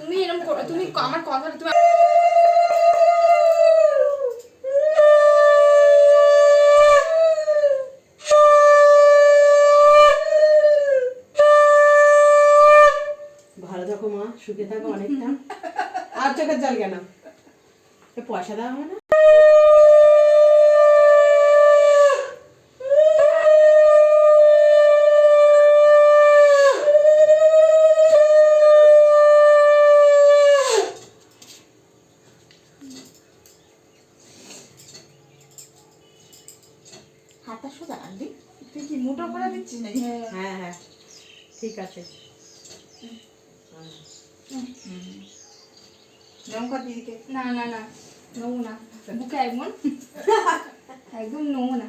তুমি এরকম করো, তুমি আমার কথাটা তুমি ভালো থাকো মা, সুখে থাকো অনেকটা। আর চোখের জল কেন? পয়সা দেওয়া হবে না? হাতটা সোজা আনবি, তুই কি মোটা করে দিচ্ছিস নাকি? হ্যাঁ হ্যাঁ ঠিক আছে। জমকা দিদিকে না না না, নেবো না বুকে একদম নেবো না।